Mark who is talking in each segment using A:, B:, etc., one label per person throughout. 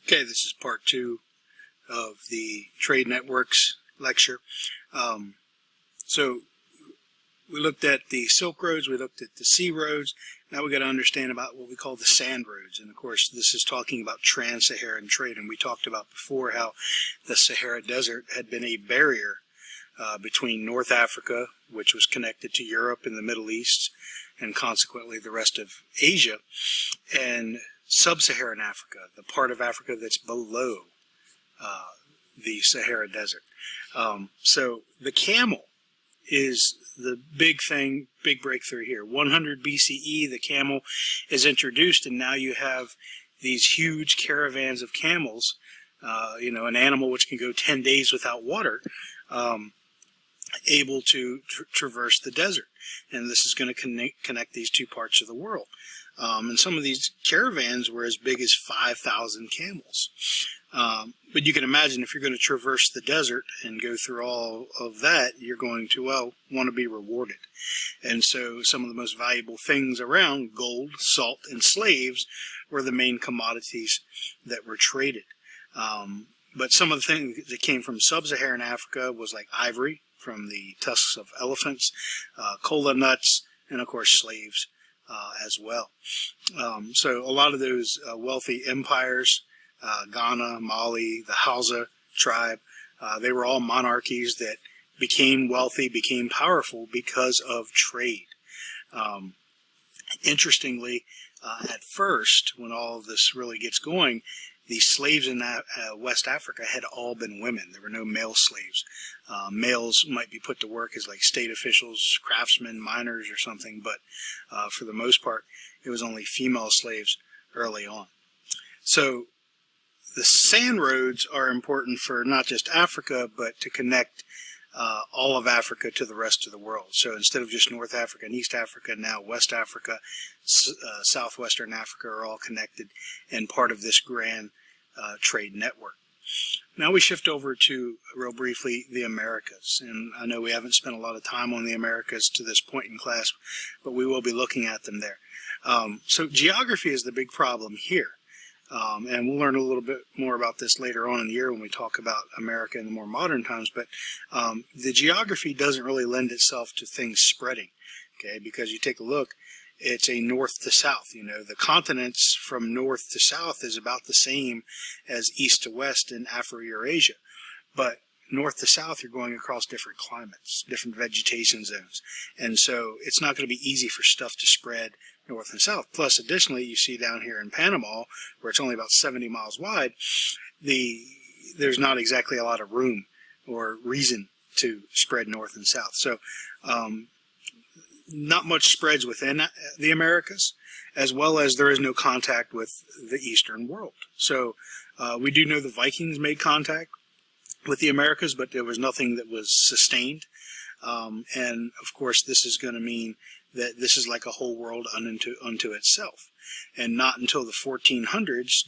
A: Okay, this is part two of the Trade Networks lecture. So we looked at the Silk Roads, we looked at the Sea Roads. Now we got to understand about what we call the Sand Roads. And of course, this is talking about trans-Saharan trade. And we talked about before how the Sahara Desert had been a barrier between North Africa, which was connected to Europe and the Middle East, and consequently the rest of Asia, and Sub-Saharan Africa, the part of Africa that's below the Sahara Desert. So the camel is the big thing, big breakthrough here. 100 BCE, the camel is introduced, and now you have these huge caravans of camels, an animal which can go 10 days without water, able to traverse the desert. And this is going to connect these two parts of the world. And some of these caravans were as big as 5,000 camels. But you can imagine if you're going to traverse the desert and go through all of that, you're going to, want to be rewarded. And so some of the most valuable things around, gold, salt, and slaves, were the main commodities that were traded. But some of the things that came from sub-Saharan Africa was like ivory from the tusks of elephants, cola nuts, and of course slaves as well. So a lot of those wealthy empires, Ghana, Mali, the Hausa tribe, they were all monarchies that became wealthy, became powerful because of trade. Interestingly, at first, when all of this really gets going, the slaves in West Africa had all been women. There were no male slaves. Males might be put to work as like state officials, craftsmen, miners, or something, but for the most part, it was only female slaves early on. So the sand roads are important for not just Africa, but to connect all of Africa to the rest of the world. So instead of just North Africa and East Africa, now West Africa, Southwestern Africa are all connected and part of this grand trade network. Now we shift over to, real briefly, the Americas. And I know we haven't spent a lot of time on the Americas to this point in class, but we will be looking at them there. So geography is the big problem here. And we'll learn a little bit more about this later on in the year when we talk about America in the more modern times. But the geography doesn't really lend itself to things spreading, okay? Because you take a look, it's a north to south. The continents from north to south is about the same as east to west in Afro-Eurasia. But north to south, you're going across different climates, different vegetation zones. And so it's not going to be easy for stuff to spread north and south. Plus, additionally, you see down here in Panama, where it's only about 70 miles wide, there's not exactly a lot of room or reason to spread north and south. So not much spreads within the Americas, as well as there is no contact with the Eastern world. So we do know the Vikings made contact with the Americas, but there was nothing that was sustained. And of course, this is going to mean that this is like a whole world unto itself. And not until the 1400s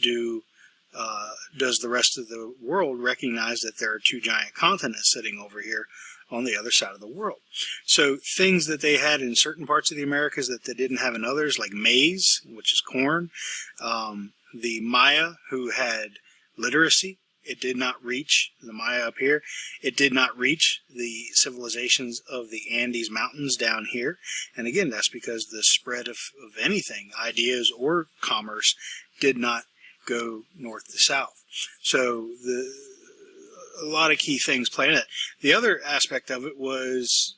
A: does the rest of the world recognize that there are two giant continents sitting over here on the other side of the world. So things that they had in certain parts of the Americas that they didn't have in others, like maize, which is corn, the Maya, who had literacy, it did not reach, the Maya up here, it did not reach the civilizations of the Andes Mountains down here. And again, that's because the spread of anything, ideas or commerce, did not go north to south. So a lot of key things play in it. The other aspect of it was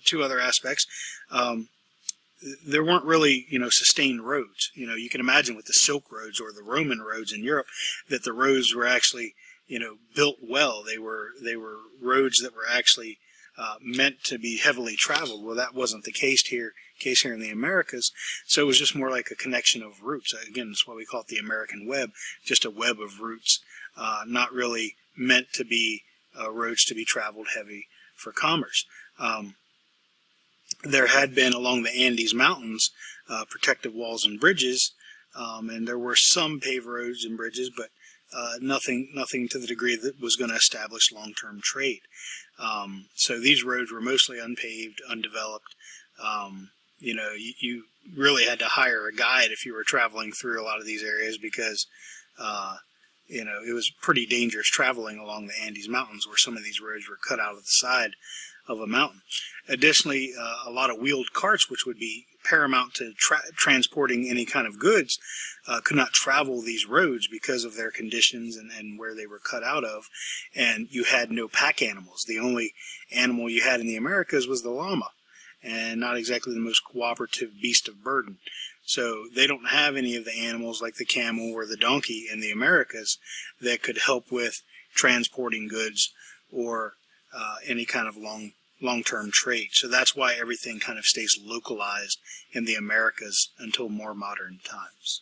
A: two other aspects. There weren't really, sustained roads. You can imagine with the Silk Roads or the Roman roads in Europe that the roads were actually, built well. They were roads that were actually meant to be heavily traveled. Well, that wasn't the case here in the Americas. So it was just more like a connection of routes. Again, that's why we call it the American web, just a web of routes, not really meant to be roads to be traveled heavy for commerce. There had been along the Andes Mountains protective walls and bridges, and there were some paved roads and bridges, but nothing to the degree that was going to establish long-term trade. So these roads were mostly unpaved, undeveloped. You really had to hire a guide if you were traveling through a lot of these areas because it was pretty dangerous traveling along the Andes Mountains, where some of these roads were cut out of the side of a mountain. Additionally, a lot of wheeled carts, which would be paramount to transporting any kind of goods, could not travel these roads because of their conditions and where they were cut out of. And you had no pack animals. The only animal you had in the Americas was the llama, and not exactly the most cooperative beast of burden. So they don't have any of the animals like the camel or the donkey in the Americas that could help with transporting goods or any kind of long-term trade. So that's why everything kind of stays localized in the Americas until more modern times.